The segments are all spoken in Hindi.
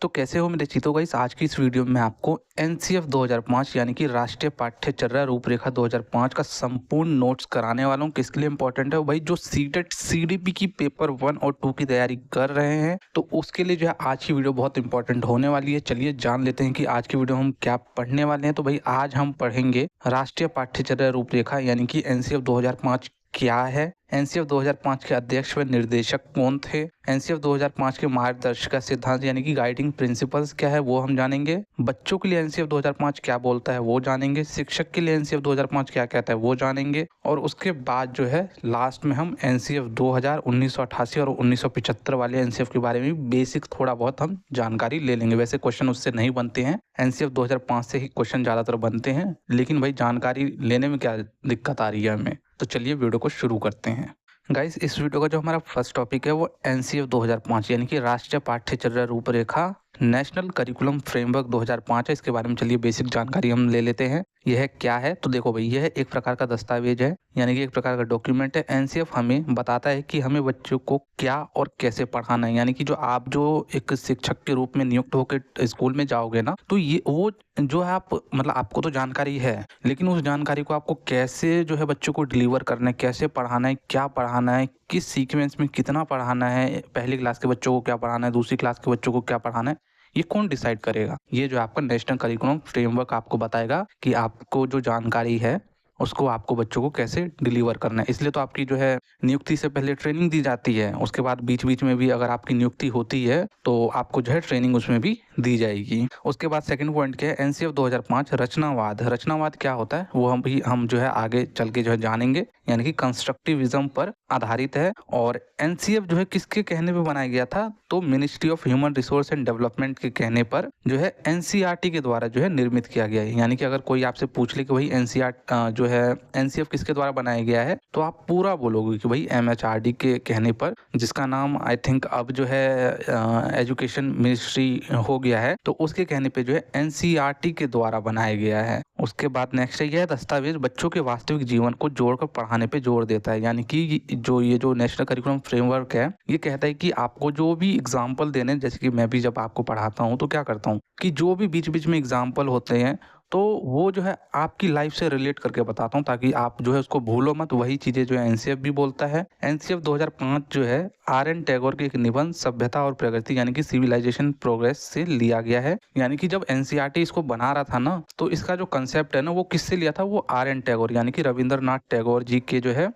तो कैसे हो मेरे चीतो गाइस। आज की इस वीडियो में आपको एनसीएफ 2005 यानी कि राष्ट्रीय पाठ्यचर्या रूपरेखा 2005 का संपूर्ण नोट्स कराने वाला हूँ। किसके लिए इंपॉर्टेंट है भाई, जो सीटेट सीडीपी की पेपर 1 और 2 की तैयारी कर रहे हैं तो उसके लिए जो है आज की वीडियो बहुत इंपॉर्टेंट होने वाली है। चलिए जान लेते हैं कि आज की वीडियो हम क्या पढ़ने वाले हैं। तो भाई आज हम पढ़ेंगे राष्ट्रीय पाठ्यचर्या रूपरेखा यानी कि एनसीएफ 2005 क्या है, एनसीएफ 2005 के अध्यक्ष व निर्देशक कौन थे, एनसीएफ 2005 के मार्गदर्शिका सिद्धांत यानी कि गाइडिंग प्रिंसिपल्स क्या है वो हम जानेंगे, बच्चों के लिए एनसीएफ 2005 क्या बोलता है वो जानेंगे, शिक्षक के लिए एनसीएफ 2005 क्या कहता है वो जानेंगे और उसके बाद जो है लास्ट में हम एनसीएफ 2000, 1988 और 1975 वाले एनसीएफ के बारे में बेसिक थोड़ा बहुत हम जानकारी ले लेंगे। वैसे क्वेश्चन उससे नहीं बनते हैं, एनसीएफ 2005 से ही क्वेश्चन ज्यादातर बनते हैं, लेकिन भाई जानकारी लेने में क्या दिक्कत आ रही है हमें। तो चलिए वीडियो को शुरू करते हैं। गाइस इस वीडियो का जो हमारा फर्स्ट टॉपिक है वो एनसीएफ 2005 यानी कि राष्ट्रीय पाठ्यचर्या रूपरेखा नेशनल करिकुलम फ्रेमवर्क 2005 है। इसके बारे में चलिए बेसिक जानकारी हम ले लेते हैं। यह क्या है तो देखो भाई, यह एक प्रकार का दस्तावेज है यानी कि एक प्रकार का डॉक्यूमेंट है। एनसीएफ हमें बताता है कि हमें बच्चों को क्या और कैसे पढ़ाना है, यानी कि जो आप जो एक शिक्षक के रूप में नियुक्त होकर स्कूल में जाओगे ना, तो ये वो जो है आप मतलब आपको तो जानकारी है, लेकिन उस जानकारी को आपको कैसे जो है बच्चों को डिलीवर करना है, कैसे पढ़ाना है, क्या पढ़ाना है, किस सीक्वेंस में कितना पढ़ाना है, पहली क्लास के बच्चों को क्या पढ़ाना है, दूसरी क्लास के बच्चों को क्या पढ़ाना है, ये कौन डिसाइड करेगा। ये जो आपका नेशनल करिकुलम फ्रेमवर्क आपको बताएगा कि आपको जो जानकारी है उसको आपको बच्चों को कैसे डिलीवर करना है। इसलिए तो आपकी जो है नियुक्ति से पहले ट्रेनिंग दी जाती है, उसके बाद बीच बीच में भी अगर आपकी नियुक्ति होती है तो आपको जो है ट्रेनिंग उसमें भी दी जाएगी। उसके बाद सेकंड पॉइंट क्या है, एनसीएफ 2005 रचनावाद। रचनावाद क्या होता है वो हम जो है आगे चल के जो है जानेंगे, यानी कि कंस्ट्रक्टिविज्म पर आधारित है। और एनसीएफ जो है किसके कहने पे बनाया गया था, तो ministry of human resource and development के कहने पर जो है एनसीईआरटी के द्वारा जो है निर्मित किया गया है। यानी कि अगर कोई आपसे पूछ ले कि भाई एनसीईआरटी जो है एनसीएफ किसके द्वारा बनाया गया है, तो आप पूरा बोलोगे कि भाई एमएचआरडी के कहने पर, जिसका नाम आई थिंक अब जो है एजुकेशन मिनिस्ट्री हो गया है, तो उसके कहने पे जो है एनसीईआरटी के द्वारा बनाया गया है। उसके बाद नेक्स्ट है, यह दस्तावेज बच्चों के वास्तविक जीवन को जोड़कर पढ़ाने पे जोर देता है। यानी कि ये जो नेशनल करिकुलम फ्रेमवर्क है ये कहता है कि आपको जो भी एग्जाम्पल देने, जैसे कि मैं भी जब आपको पढ़ाता हूँ तो क्या करता हूँ कि जो भी बीच बीच में एग्जाम्पल होते हैं तो वो जो है आपकी लाइफ से रिलेट करके बताता हूँ ताकि आप जो है उसको भूलो मत। वही चीजें जो है एनसीएफ भी बोलता है। एनसीएफ 2005 जो है आर.एन. टैगोर के एक निबंध सभ्यता और प्रगति यानी कि सिविलाइजेशन प्रोग्रेस से लिया गया है। यानी कि जब एनसीईआरटी इसको बना रहा था ना, तो इसका जो कंसेप्ट है ना वो किससे लिया था, वो आर.एन. टैगोर यानी कि रविंद्रनाथ टैगोर जी के जो है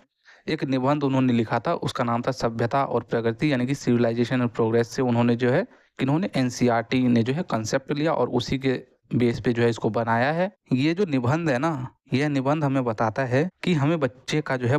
एक निबंध उन्होंने लिखा था, उसका नाम था सभ्यता और प्रगति यानी कि सिविलाइजेशन और प्रोग्रेस से उन्होंने जो है किन्होंने एनसीईआरटी ने जो है कंसेप्ट लिया और उसी के बेस पे जो है इसको बनाया है। ये जो निबंध है ना, यह निबंध हमें बताता है कि हमें बच्चे का जो है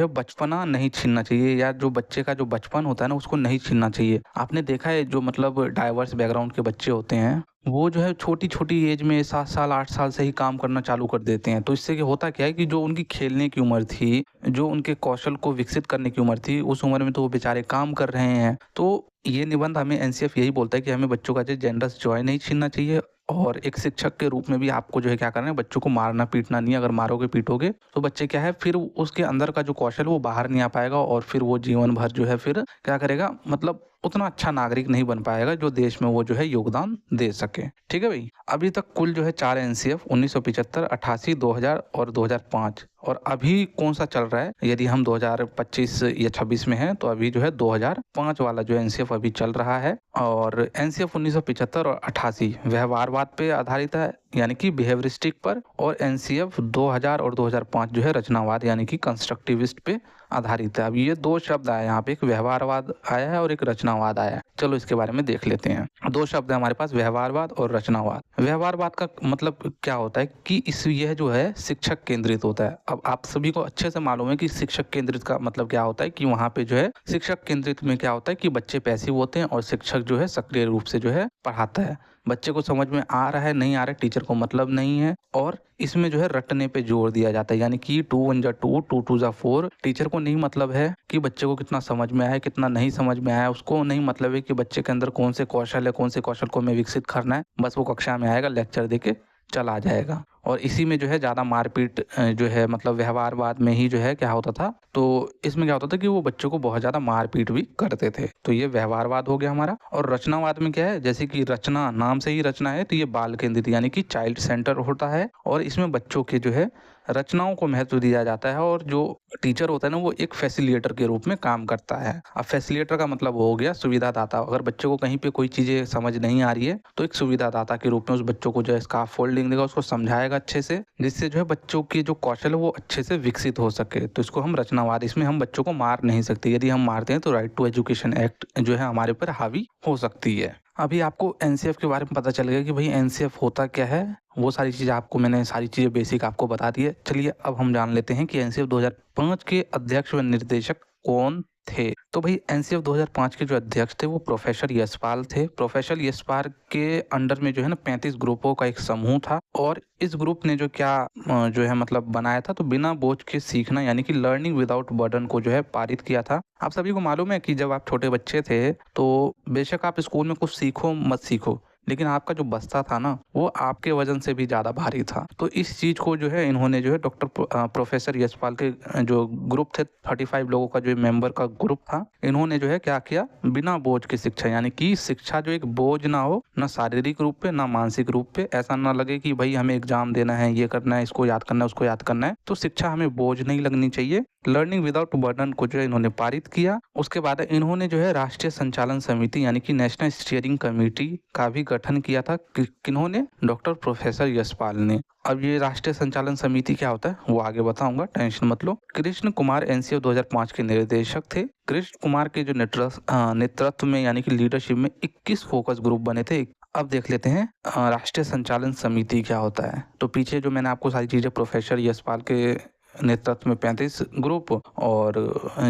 बचपना नहीं छीनना चाहिए, या जो बच्चे का जो बचपन होता है ना उसको नहीं छीनना चाहिए। आपने देखा है जो मतलब डाइवर्स बैकग्राउंड के बच्चे होते हैं वो जो है छोटी छोटी एज में 7 साल 8 साल से ही काम करना चालू कर देते हैं। तो इससे क्या होता क्या है कि जो उनकी खेलने की उम्र थी, जो उनके कौशल को विकसित करने की उम्र थी, उस उम्र में तो वो बेचारे काम कर रहे हैं। तो ये निबंध हमें एनसीएफ यही बोलता है कि हमें बच्चों का जो जेंडर जॉय नहीं छीनना चाहिए और एक शिक्षक के रूप में भी आपको जो है क्या करना है, बच्चों को मारना पीटना नहीं। अगर मारोगे पीटोगे तो बच्चे क्या है फिर उसके अंदर का जो कौशल वो बाहर नहीं आ पाएगा और फिर वो जीवन भर जो है फिर क्या करेगा, मतलब उतना अच्छा नागरिक नहीं बन पाएगा जो देश में वो जो है योगदान दे सके। ठीक है भाई, अभी तक कुल जो है 4 एनसीएफ 1975, 88, 2000 और 2005, और अभी कौन सा चल रहा है, यदि हम 2025 या 26 में हैं तो अभी जो है 2005 वाला जो एनसीएफ अभी चल रहा है। और एनसीएफ 1975 और 88 व्यवहारवाद पे आधारित है यानी कि बिहेवियरिस्टिक पर, और एनसीएफ 2000 और 2005 जो है रचनावाद यानी कि कंस्ट्रक्टिविस्ट पे आधारित है। अब ये दो शब्द आए यहाँ पे, एक व्यवहारवाद आया है और एक रचनावाद आया है। चलो इसके बारे में देख लेते हैं। दो शब्द है हमारे पास, व्यवहारवाद और रचनावाद। व्यवहारवाद का मतलब क्या होता है कि यह जो है शिक्षक केंद्रित होता है। अब आप सभी को अच्छे से मालूम है कि शिक्षक केंद्रित का मतलब क्या होता है, कि वहाँ पे जो है शिक्षक केंद्रित में क्या होता है कि बच्चे पैसिव होते हैं और शिक्षक जो है सक्रिय रूप से जो है पढ़ाता है। बच्चे को समझ में आ रहा है नहीं आ रहा है टीचर को मतलब नहीं है, और इसमें जो है रटने पे जोर दिया जाता है। यानी कि 2 1 जा 2, 2 2 जा 4। टीचर को नहीं मतलब है कि बच्चे को कितना समझ में आया है, कितना नहीं समझ में आया है। उसको नहीं मतलब है कि बच्चे के अंदर कौन से कौशल है, कौन से कौशल को हमें विकसित करना है। बस वो कक्षा में आएगा, लेक्चर देके चला जाएगा। और इसी में जो है ज़्यादा मारपीट जो है मतलब व्यवहारवाद में ही जो है क्या होता था, तो इसमें क्या होता था कि वो बच्चों को बहुत ज़्यादा मारपीट भी करते थे। तो ये व्यवहारवाद हो गया हमारा। और रचनावाद में क्या है, जैसे कि रचना, नाम से ही रचना है, तो ये बाल केंद्रित यानी कि चाइल्ड सेंटर होता है और इसमें बच्चों के जो है रचनाओं को महत्व दिया जाता है और जो टीचर होता है ना वो एक फैसिलिटेटर के रूप में काम करता है। अब फैसिलिटेटर का मतलब हो गया सुविधादाता। अगर बच्चों को कहीं पे कोई चीज़ें समझ नहीं आ रही है तो एक सुविधादाता के रूप में उस बच्चों को जो है स्काफोल्डिंग देगा, उसको समझाएगा अच्छे से, जिससे जो है बच्चों की जो कौशल है वो अच्छे से विकसित हो सके। तो इसको हम रचनावाद, इसमें हम बच्चों को मार नहीं सकते। यदि हम मारते हैं तो राइट टू एजुकेशन एक्ट जो है हमारे ऊपर हावी हो सकती है। अभी आपको एनसीएफ के बारे में पता चल गया कि भाई एनसीएफ होता क्या है। वो सारी चीज़ें आपको मैंने सारी चीज़ें बेसिक आपको बता दी है। चलिए अब हम जान लेते हैं कि एनसीएफ 2005 के अध्यक्ष व निर्देशक कौन थे। तो भाई एनसीएफ 2005 के जो अध्यक्ष थे वो प्रोफेसर यशपाल थे। प्रोफेसर यशपाल के अंडर में जो है ना 35 ग्रुपों का एक समूह था और इस ग्रुप ने जो क्या जो है मतलब बनाया था, तो बिना बोझ के सीखना यानी कि लर्निंग विदाउट बर्डन को जो है पारित किया था। आप सभी को मालूम है कि जब आप छोटे बच्चे थे तो बेशक आप स्कूल में कुछ सीखो मत सीखो, लेकिन आपका जो बस्ता था ना वो आपके वजन से भी ज़्यादा भारी था। तो इस चीज़ को जो है इन्होंने जो है प्रोफेसर यशपाल के जो ग्रुप थे 35 लोगों का जो मेंबर का ग्रुप था, इन्होंने जो है क्या किया, बिना बोझ की शिक्षा यानी कि शिक्षा जो एक बोझ ना हो, ना शारीरिक रूप पे ना मानसिक रूप पे, ऐसा ना लगे कि भाई हमें एग्जाम देना है, ये करना है, इसको याद करना है, उसको याद करना है, तो शिक्षा हमें बोझ नहीं लगनी चाहिए। लर्निंग विदाउट बर्डन को जो है इन्होंने पारित किया। उसके बाद इन्होंने जो है राष्ट्रीय संचालन समिति यानी कि नेशनल स्टीयरिंग कमेटी का भी गठन किया था। किन्होंने? डॉक्टर प्रोफेसर यशपाल ने। अब ये राष्ट्रीय संचालन समिति क्या होता है वो आगे बताऊंगा, टेंशन मत लो। कृष्ण कुमार एनसीएफ 2005 के निर्देशक थे। कृष्ण कुमार के जो नेतृत्व में यानी कि लीडरशिप में 21 फोकस ग्रुप बने थे। अब देख लेते हैं राष्ट्रीय संचालन समिति क्या होता है। तो पीछे जो मैंने आपको सारी चीजें, प्रोफेसर यशपाल के नेतृत्व में 35 ग्रुप और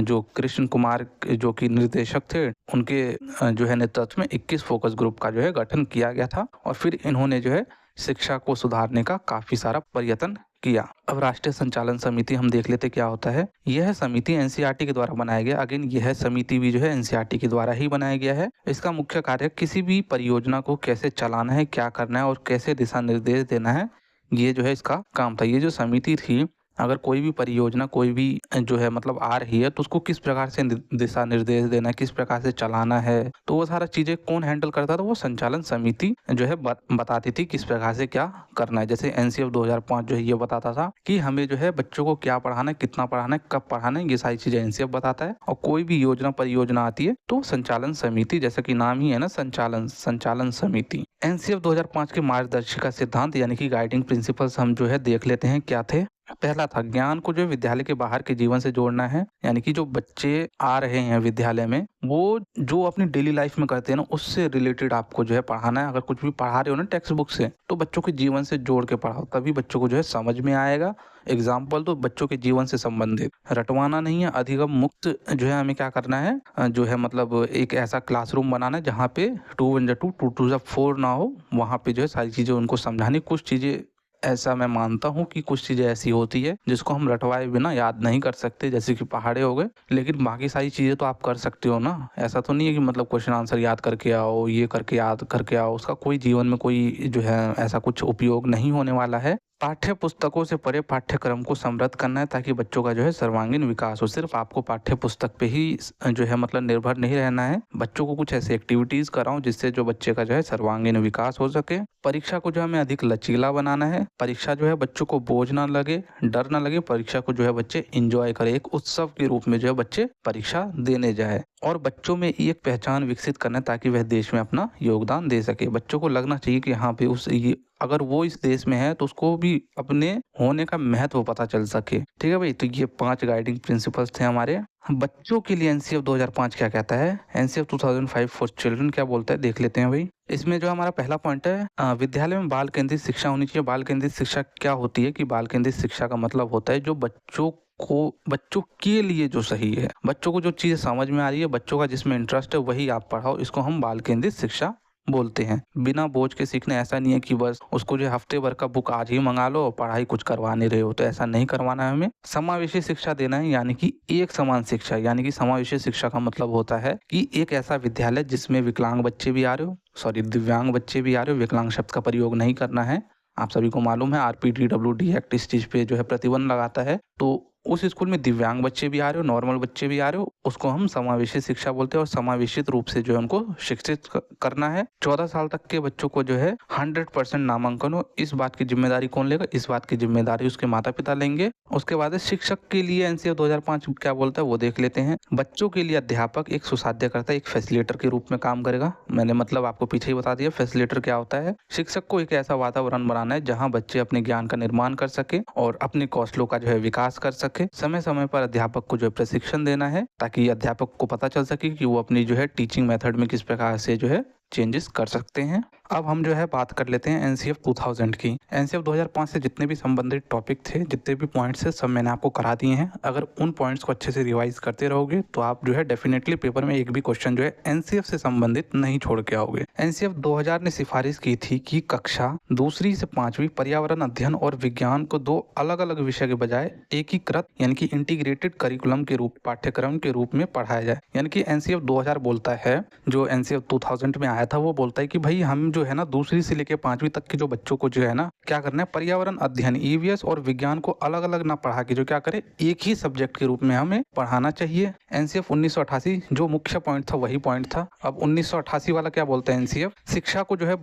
जो कृष्ण कुमार जो कि निर्देशक थे उनके जो है नेतृत्व में 21 फोकस ग्रुप का जो है गठन किया गया था। और फिर इन्होंने जो है शिक्षा को सुधारने का काफी सारा प्रयत्न किया। अब राष्ट्रीय संचालन समिति हम देख लेते क्या होता है। यह समिति एनसीईआरटी के द्वारा बनाया गया। अगेन यह समिति भी जो है एनसीईआरटी के द्वारा ही बनाया गया है। इसका मुख्य कार्य किसी भी परियोजना को कैसे चलाना है, क्या करना है और कैसे दिशा निर्देश देना है, ये जो है इसका काम था। ये जो समिति थी, अगर कोई भी परियोजना कोई भी जो है मतलब आ रही है तो उसको किस प्रकार से दिशा निर्देश देना है, किस प्रकार से चलाना है, तो वो सारा चीजें कौन हैंडल करता था? वो संचालन समिति जो है बताती थी किस प्रकार से क्या करना है। जैसे एनसीएफ 2005 जो है ये बताता था कि हमें जो है बच्चों को क्या पढ़ाना है, कितना पढ़ाना है, कब पढ़ाना है, ये सारी चीजें एनसीएफ बताता है। और कोई भी योजना परियोजना आती है तो संचालन समिति, जैसा कि नाम ही है ना संचालन समिति। एनसीएफ 2005 के मार्गदर्शिका सिद्धांत यानी कि गाइडिंग प्रिंसिपल्स हम जो है देख लेते हैं क्या थे। पहला था ज्ञान को जो है विद्यालय के बाहर के जीवन से जोड़ना है, यानी कि जो बच्चे आ रहे हैं विद्यालय में वो जो अपनी डेली लाइफ में करते हैं ना उससे रिलेटेड आपको जो है पढ़ाना है। अगर कुछ भी पढ़ा रहे हो ना टेक्स्ट बुक से, तो बच्चों के जीवन से जोड़ के पढ़ाओ, तभी बच्चों को जो है समझ में आएगा। एग्जाम्पल तो बच्चों के जीवन से संबंधित रटवाना नहीं है, अधिगम मुक्त जो है हमें क्या करना है, जो है मतलब एक ऐसा क्लासरूम बनाना है जहाँ पे 2 1 2 2 2 4 ना हो, वहाँ पे जो है सारी चीजें उनको समझानी। कुछ चीजें ऐसा मैं मानता हूँ कि कुछ चीज़ें ऐसी होती है जिसको हम रटवाए बिना याद नहीं कर सकते, जैसे कि पहाड़े हो गए, लेकिन बाकी सारी चीज़ें तो आप कर सकते हो ना। ऐसा तो नहीं है कि मतलब क्वेश्चन आंसर याद करके आओ, ये करके याद करके आओ, उसका कोई जीवन में कोई जो है ऐसा कुछ उपयोग नहीं होने वाला है। पाठ्य पुस्तकों से परे पाठ्यक्रम को समृद्ध करना है ताकि बच्चों का जो है सर्वांगीण विकास हो। सिर्फ आपको पाठ्य पुस्तक पे ही जो है मतलब निर्भर नहीं रहना है, बच्चों को कुछ ऐसे एक्टिविटीज कराओ जिससे जो बच्चे का जो है सर्वांगीण विकास हो सके। परीक्षा को जो हमें अधिक लचीला बनाना है। परीक्षा जो है बच्चों को बोझ ना लगे, डर ना लगे, परीक्षा को जो है बच्चे इंजॉय करें, एक उत्सव के रूप में जो है बच्चे परीक्षा देने जाए। और बच्चों में एक पहचान विकसित करना ताकि वह देश में अपना योगदान दे सके। बच्चों को लगना चाहिए कि हाँ भाई अगर वो इस देश में है तो उसको भी अपने होने का महत्व पता चल सके। ठीक है भाई, तो ये 5 गाइडिंग प्रिंसिपल्स थे हमारे। बच्चों के लिए एनसीएफ 2005 क्या कहता है, एनसीएफ 2005 फॉर चिल्ड्रन क्या बोलता है, देख लेते हैं भाई। इसमें जो हमारा पहला पॉइंट है, विद्यालय में बाल केंद्रित शिक्षा होनी चाहिए। बाल केंद्रित शिक्षा क्या होती है कि बाल केंद्रित शिक्षा का मतलब होता है जो बच्चों के लिए जो सही है, बच्चों को जो चीज़ समझ में आ रही है, बच्चों का जिसमें इंटरेस्ट है वही आप पढ़ाओ। इसको हम बाल केंद्रित शिक्षा बोलते हैं। बिना बोझ के सीखने, ऐसा नहीं है कि बस उसको जो हफ्ते भर का बुक आज ही मंगा लो और पढ़ाई कुछ करवा नहीं रहे हो, तो ऐसा नहीं करवाना है हमें। समावेशी शिक्षा देना है, यानी कि एक समान शिक्षा। यानी कि समावेशी शिक्षा का मतलब होता है कि एक ऐसा विद्यालय जिसमें विकलांग बच्चे भी आ रहे हो, दिव्यांग बच्चे भी आ रहे हो, विकलांग शब्द का प्रयोग नहीं करना है, आप सभी को मालूम है RPTWD एक्ट इस चीज़ पे जो है प्रतिबंध लगाता है। तो उस स्कूल में दिव्यांग बच्चे भी आ रहे हो, नॉर्मल बच्चे भी आ रहे हो, उसको हम समावेशी शिक्षा बोलते हैं और समावेशित रूप से जो है उनको शिक्षित करना है। 14 साल तक के बच्चों को जो है 100% नामांकन हो, इस बात की जिम्मेदारी कौन लेगा? इस बात की जिम्मेदारी उसके माता पिता लेंगे। उसके बाद है शिक्षक के लिए एनसीएफ 2005 क्या बोलता है वो देख लेते हैं। बच्चों के लिए अध्यापक एक सुसाध्यकर्ता, एक फैसिलिटेटर के रूप में काम करेगा। मैंने मतलब आपको पीछे ही बता दिया फैसिलिटेटर क्या होता है। शिक्षक को एक ऐसा वातावरण बनाना है जहाँ बच्चे अपने ज्ञान का निर्माण कर सके और अपने कौशलों का जो है विकास कर सके। समय समय पर अध्यापक को जो है प्रशिक्षण देना है ताकि अध्यापक को पता चल सके कि वो अपनी जो है टीचिंग मेथड में किस प्रकार से जो है चेंजेस कर सकते हैं। अब हम जो है बात कर लेते हैं एनसीएफ 2000 की। एनसीएफ 2005 से जितने भी संबंधित टॉपिक थे, जितने भी पॉइंट्स थे, सब मैंने आपको करा दिए हैं। अगर उन पॉइंट्स को अच्छे से रिवाइज करते रहोगे तो आप जो है डेफिनेटली पेपर में एक भी क्वेश्चन जो है एनसीएफ से संबंधित नहीं छोड़ के आओगे। एनसीएफ 2000 ने सिफारिश की थी कि कक्षा 2 से 5वीं पर्यावरण अध्ययन और विज्ञान को 2 अलग अलग विषय के बजाय एकीकृत यानी कि इंटीग्रेटेड करिकुलम के रूप पाठ्यक्रम के रूप में पढ़ाया जाए। यानी कि एनसीएफ 2000 बोलता है, जो एनसीएफ 2000 में आया था वो बोलता है कि भाई हम जो है ना 2 से लेकर 5वीं तक के जो बच्चों को जो है ना क्या करना है, पर्यावरण अध्ययन ईवीएस और विज्ञान को अलग अलग ना पढ़ा के जो क्या करे एक ही सब्जेक्ट के रूप में हमें पढ़ाना चाहिए। एनसीएफ 1988 जो मुख्य पॉइंट था वही पॉइंट था। अब 1988 वाला क्या बोलता है एनसीएफ, शिक्षा को जो है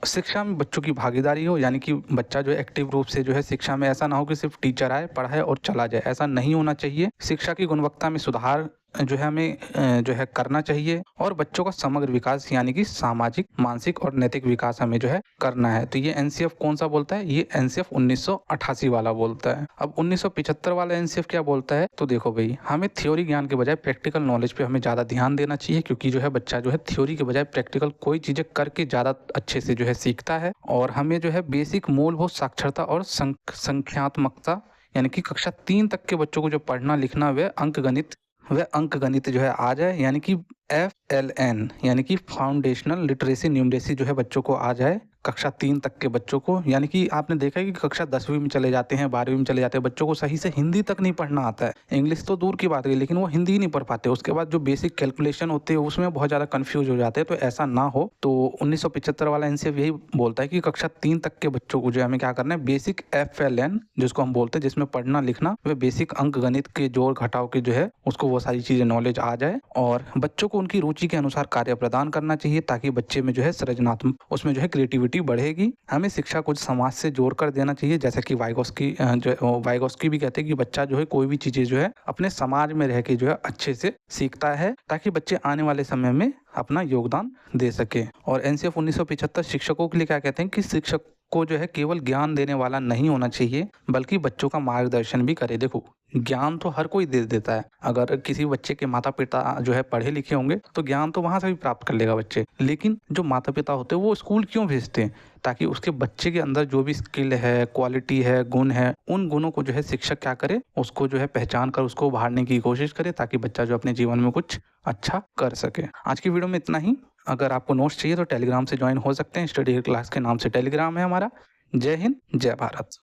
शिक्षा में बच्चों की भागीदारी हो, यानी कि बच्चा जो एक्टिव रूप से जो है शिक्षा में, ऐसा ना हो कि सिर्फ टीचर आए पढ़ाए और चला जाए, ऐसा नहीं होना चाहिए। शिक्षा की गुणवत्ता में सुधार जो है हमें जो है करना चाहिए और बच्चों का समग्र विकास यानी कि सामाजिक, मानसिक और नैतिक विकास हमें जो है करना है। तो ये एनसीएफ कौन सा बोलता है? ये एनसीएफ 1988 वाला बोलता है। अब 1975 वाला एनसीएफ क्या बोलता है? तो देखो भाई, हमें थ्योरी ज्ञान के बजाय प्रैक्टिकल नॉलेज पे हमें ज्यादा ध्यान देना चाहिए, क्योंकि जो है बच्चा जो है थ्योरी के बजाय प्रैक्टिकल कोई चीजें करके ज्यादा अच्छे से जो है सीखता है। और हमें जो है बेसिक मूलभूत साक्षरता और संख्यात्मकता यानी कि कक्षा 3 तक के बच्चों को जो पढ़ना लिखना वह अंक गणित जो है आ जाए, यानी कि FLN यानी कि फाउंडेशनल लिटरेसी न्यूमरेसी जो है बच्चों को आ जाए कक्षा 3 तक के बच्चों को। यानी कि आपने देखा है कि कक्षा 10वीं में चले जाते हैं, 12वीं में चले जाते हैं, बच्चों को सही से हिंदी तक नहीं पढ़ना आता है। इंग्लिश तो दूर की बात है, लेकिन वो हिंदी ही नहीं पढ़ पाते। उसके बाद जो बेसिक कैलकुलेशन होते हैं उसमें बहुत ज़्यादा कंफ्यूज हो जाते हैं। तो ऐसा ना हो, तो 1975 वाला एनसीएफ यही बोलता है कि कक्षा 3 तक के बच्चों को जो हमें क्या करना है, बेसिक FLN जिसको हम बोलते हैं, जिसमें पढ़ना लिखना व बेसिक अंक गणित के जोड़ घटाव के जो है उसको वो सारी चीज़ें नॉलेज आ जाए। और बच्चों को उनकी रुचि के अनुसार कार्य प्रदान करना चाहिए ताकि बच्चे में जो है सृजनात्मक, उसमें जो है क्रिएटिविटी बढ़ेगी। हमें शिक्षा को समाज से जोड़ कर देना चाहिए, जैसा कि वाइगोस्की भी कहते हैं कि बच्चा जो है कोई भी चीजें जो है अपने समाज में रह के जो है अच्छे से सीखता है, ताकि बच्चे आने वाले समय में अपना योगदान दे सके। और एनसीएफ 1975 शिक्षकों के लिए क्या कहते हैं कि शिक्षक को जो है केवल ज्ञान देने वाला नहीं होना चाहिए, बल्कि बच्चों का मार्गदर्शन भी करे। देखो, ज्ञान तो हर कोई दे देता है। अगर किसी बच्चे के माता पिता जो है पढ़े लिखे होंगे तो ज्ञान तो वहां से भी प्राप्त कर लेगा बच्चे। लेकिन जो माता पिता होते हैं वो स्कूल क्यों भेजते हैं? ताकि उसके बच्चे के अंदर जो भी स्किल है, क्वालिटी है, गुण है, उन गुणों को जो है शिक्षक क्या करे, उसको जो है पहचान कर उसको उभारने की कोशिश करे, ताकि बच्चा जो अपने जीवन में कुछ अच्छा कर सके। आज की वीडियो में इतना ही। अगर आपको नोट्स चाहिए तो टेलीग्राम से ज्वाइन हो सकते हैं। स्टडी क्लास के नाम से टेलीग्राम है हमारा। जय हिंद, जय भारत।